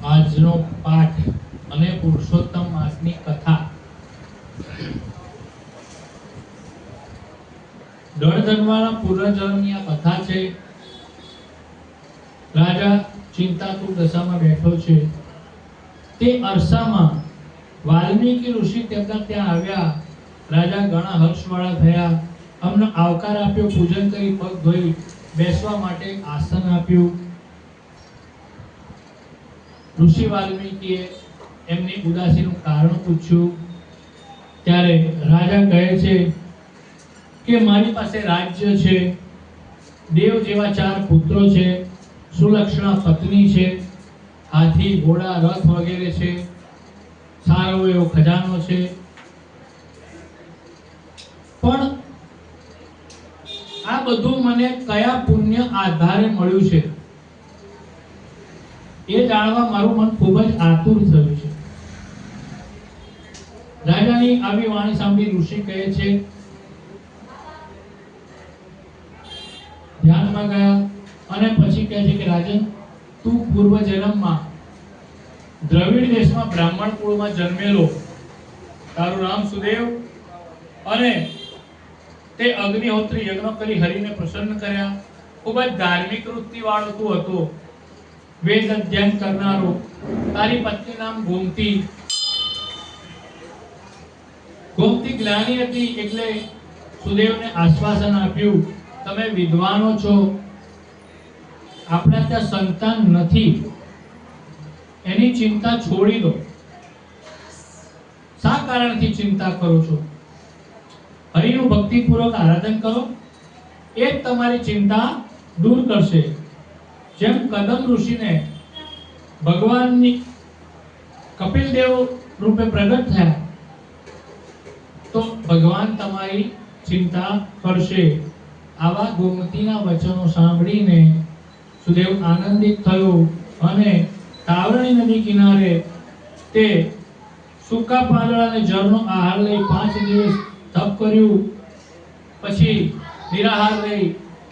આજનો પાઠ અને પુરુષોત્તમ માસની કથા દળધનવાના પૂર્વજન્મની આ કથા છે। રાજા ચિંતાતુર દશામાં બેઠો છે। તે અરસામાં વાલ્મીકી ઋષિ તેમના ત્યાં આવ્યા। રાજા ઘણા હર્ષવાળા થયા, અમને આવકાર આપ્યો, પૂજન કરી પગ ધોઈ બેસવા માટે આસન આપ્યું। ઋષિ વાલ્મીકીએ એમની ઉદાસીનું કારણ પૂછ્યું ત્યારે રાજા કહે છે કે મારી પાસે રાજ્ય છે, દેવ જેવા 4 પુત્રો છે, સુલક્ષણા પત્ની છે, હાથી ઘોડા રથ વગેરે છે, સારો એવો ખજાનો છે, પણ આ બધું મને કયા પુણ્ય આધારે મળ્યું છે એ જાણવા મારું મન ખૂબ જ આતુર થયું છે। રાજાની આવી વાણી સાંભળી ઋષિ કહે છે, ધ્યાનમાં ગયા અને પછી કહે છે કે રાજન, તું પૂર્વ જન્મમાં દ્રવિડ દેશમાં બ્રાહ્મણ કુળમાં જન્મેલો, તારું નામ સુદેવ, અને તે અગ્નિહોત્રી યજ્ઞ કરી હરિને પ્રસન્ન કર્યા, ખૂબ જ ધાર્મિક વૃત્તિ વાળો તું હતો, વેદ અધ્યયન કરનારો। તારી પત્ની નામ ગોમતી જ્ઞાની હતી, એટલે સુદેવને આશ્વાસન આપ્યું, તમે વિદ્વાનો છો, આપણા ત્યાં સંતાન નથી, એની ચિંતા છોડી દો। શા કારણથી ચિંતા કરો છો? હરિનું ભક્તિપૂર્વક આરાધન કરો, એ જ તમારી ચિંતા દૂર કરશે। જેમ કદમ ઋષિને ભગવાનની કપિલ દેવ રૂપે પ્રગટ થયા, તો ભગવાન તમારી ચિંતા કરશે। આવા ગોમતીના વચનો સાંભળીને સુદેવ આનંદિત થયો અને તાવરણી નદી કિનારે તે સૂકા પાંદડા અને જળનો આહાર લઈ 5 દિવસ તપ કર્યું। પછી નિરાહાર રહી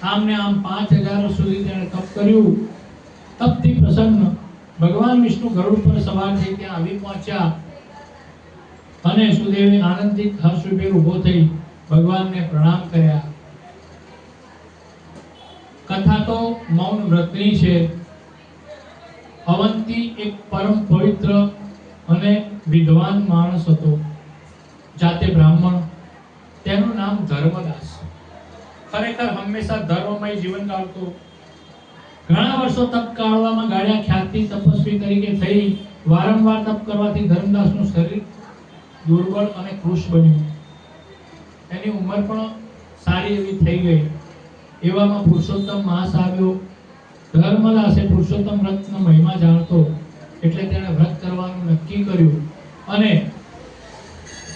આમને આમ 5000 વર્ષ સુધી તેણે તપ કર્યું। તપથી પ્રસન્ન ભગવાન વિષ્ણુ ગરુડ પર સવાર થઈ ત્યાં આવી પહોંચ્યા અને સુદેવે આનંદિત હર્ષભેર ઊભો થઈ ભગવાનને પ્રણામ કર્યા। કથા તો મૌન વ્રતની છે। અવંતી એક પરમ પવિત્ર અને વિદ્વાન માણસ હતો, જાતે બ્રાહ્મણ, તેનું નામ ધર્મદાસ। ખરેખર હંમેશા ધર્મમય જીવન ગાળતો, ઘણા વર્ષો તપ કાળવામાં ગાળ્યા, ખ્યાતિ તપસ્વી તરીકે થઈ। વારંવાર તપ કરવાથી ધર્મદાસનું શરીર દુર્બળ અને કૃશ બન્યું, એની ઉંમર પણ સારી એવી થઈ ગઈ। એવામાં પુરુષોત્તમ માસ આવ્યો। ધર્મદાસે પુરુષોત્તમ વ્રતનો મહિમા જાણતો, એટલે તેણે વ્રત કરવાનું નક્કી કર્યું અને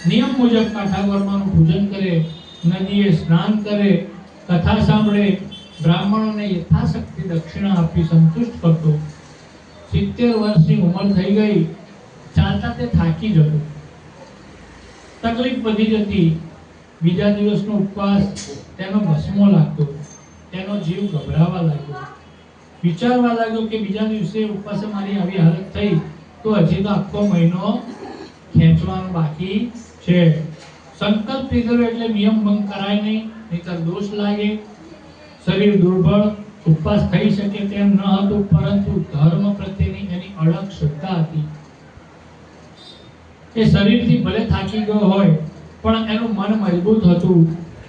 નિયમ મુજબ કાઠાગોરમાનું પૂજન કરે, નદીએ સ્નાન કરે, કથા સાંભળે, બ્રાહ્મણોને યથાશક્તિ દક્ષિણા આપી સંતુષ્ટ કરતો। 70 વર્ષની ઉંમર થઈ ગઈ, ચાલતા તે થાકી જતો, તકલીફ વધી જતી। બીજા દિવસનો ઉપવાસ તેનો ભસ્મો લાગતો, તેનો જીવ ગભરાવા લાગ્યો, વિચારવા લાગ્યો કે બીજા દિવસે ઉપવાસે મારી આવી હાલત થઈ તો હજી તો આખો મહિનો ખેંચવાનો બાકી છે। સંકલ્પ લીધો એટલે નિયમ ભંગ કરાય નહીં, નહીંતર દોષ લાગે, શરીર દુર્બળ, ઉપવાસ થઈ શકે તેમ ન હતું, પરંતુ ધર્મ પ્રત્યેની એની અડગ શ્રદ્ધા હતી। એ શરીરથી ભલે થાકી ગયો હોય પણ એનું મન મજબૂત હતું।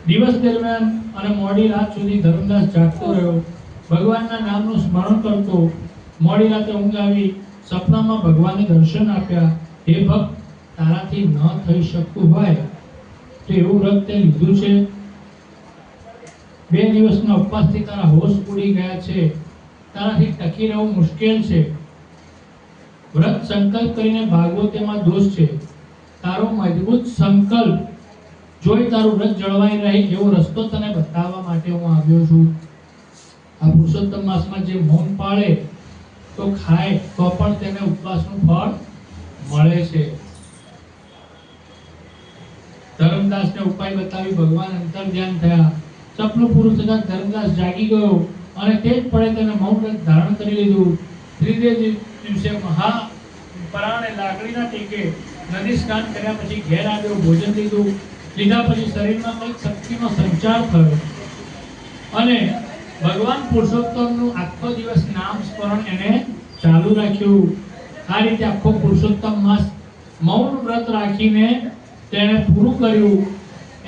દિવસ દરમિયાન અને મોડી રાત સુધી ધર્મદાસ જાગતો રહ્યો, ભગવાનના નામનું સ્મરણ કરતો। મોડી રાતે ઊંઘ આવી, સપનામાં ભગવાને દર્શન આપ્યા, હે ભક્ત, તારાથી ન થઈ શકતું હોય તો એવું વ્રત તે લીધું છે, 2 દિવસના ઉપવાસથી તારા હોશ ઉડી ગયા છે, તારાથી ટકી રહેવું મુશ્કેલ છે। વ્રત સંકલ્પ કરીને ભાગવો તેમાં દોષ છે, તારો મજબૂત સંકલ્પ જોઈ તારું વ્રત જળવાઈ રહે એવો રસ્તો તને બતાવવા માટે હું આવ્યો છું। આ પુરુષોત્તમ માસમાં જે મૌન પાળે તો ખાય તો પણ તેને ઉપવાસનું ફળ મળે છે। ધર્મદાસને ઉપાય બતાવી ભગવાન અંતર ધ્યાન થયા। સપનું પૂરું થતાં ધર્મદાસ જાગી ગયો અને તે જ પળે તેને મૌન વ્રત ધારણ કરી લીધું। ત્રીજે દિવસે મહા પરાણે લાકડીના ટેકે નદી સ્નાન કર્યા પછી ઘેર આવ્યો, ભોજન લીધા પછી શરીરમાં કંઈક શક્તિનો સંચાર થયો અને ભગવાન પુરુષોત્તમનું આખો દિવસ નામ સ્મરણ એને ચાલુ રાખ્યું. આ રીતે આખો પુરુષોત્તમ માસ મૌન વ્રત રાખીને તેણે પૂરું કર્યું.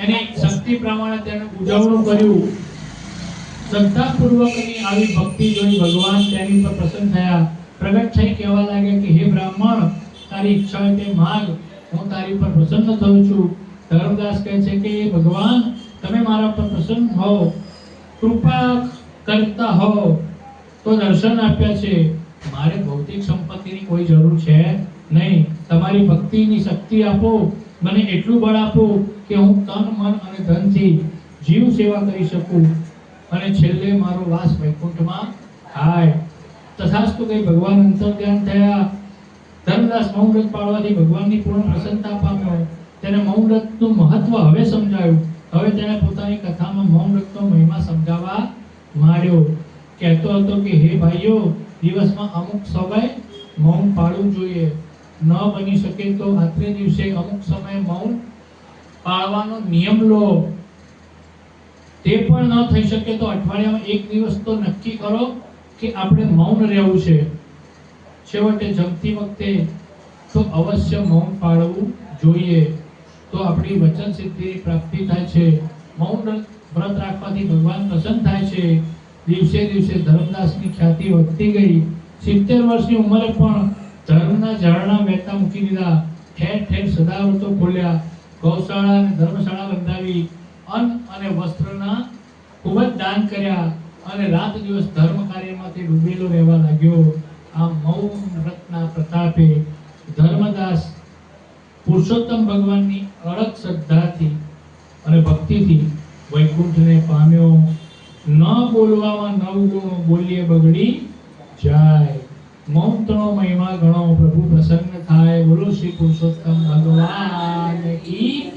એની શક્તિ પ્રમાણે તેને ઉજવણું કર્યું. શ્રદ્ધાપૂર્વકની આવી ભક્તિ જોઈ ભગવાન તેની પર પ્રસન્ન થયા. પ્રગટ થઈ કહેવા લાગ્યા કે હે બ્રાહ્મણ, તારી ઈચ્છા હોય તે માંગ, હું તારી પર પ્રસન્ન થઉં છું. ધર્મદાસ કહે છે કે ભગવાન, તમે મારા પર પ્રસન્ન હો, કૃપા કરતા હો તો દર્શન આપ્યા છે. મારે ભૌતિક સંપત્તિની કોઈ જરૂર છે નહીં. તમારી ભક્તિની શક્તિ આપો, મને એટલું બળ આપો કે હું તન મન અને ધનથી જીવ સેવા કરી શકું અને છેલ્લે મારો વાસ વૈકુંઠમાં થાય. તથાસ્તુ કહી ભગવાન અંતર્ધ્યાન થયા. ધર્મદાસ મૌન વ્રત પાળવાથી ભગવાનની પૂર્ણ પ્રસન્નતા પામ્યો. તેને મૌન વ્રતનું મહત્વ હવે સમજાયું. હવે તેણે પોતાની કથામાં મૌન વ્રતનો મહિમા સમજાવવા માંડ્યો. કહેતો હતો કે હે ભાઈઓ, દિવસમાં અમુક સમય મૌન પાળવું જોઈએ. ન બની શકે તો આખરે દિવસે અમુક સમય મૌન પાળવાનો નિયમ લો. તે પણ ન થઈ શકે તો અઠવાડિયામાં એક દિવસ તો નક્કી કરો કે આપણે મૌન રહેવું છે. છેવટે જમતી વખતે તો અવશ્ય મૌન પાળવું જોઈએ, તો આપણી વચન સિદ્ધિની પ્રાપ્તિ થાય છે. મૌન વ્રત રાખવાથી ભગવાન પ્રસન્ન થાય છે. દિવસે દિવસે ધર્મદાસની ખ્યાતિ વધતી ગઈ. 70 વર્ષની ઉંમરે પણ ધર્મના ઝરણા વહેતા મૂકી દીધા. ઠેર ઠેર સદાવ્રતો ખોલ્યા, ગૌશાળા અને ધર્મશાળા બંધાવી, અન્ન અને વસ્ત્રના ખૂબ જ દાન કર્યા અને રાત દિવસ ધર્મ કાર્યમાંથી ડૂબેલો રહેવા લાગ્યો. આ મૌન વ્રતના પ્રતાપે ધર્મદાસ પુરુષોત્તમ ભગવાનની અડગ શ્રદ્ધાથી અને ભક્તિથી વૈકુંઠને પામ્યો. ન બોલવામાં 9 ગુણો બોલીએ બગડી જાય. મૌનનો મહિમા ગણો, પ્રભુ પ્રસન્ન થાય. બોલો શ્રી પુરુષોત્તમ ભગવાન કી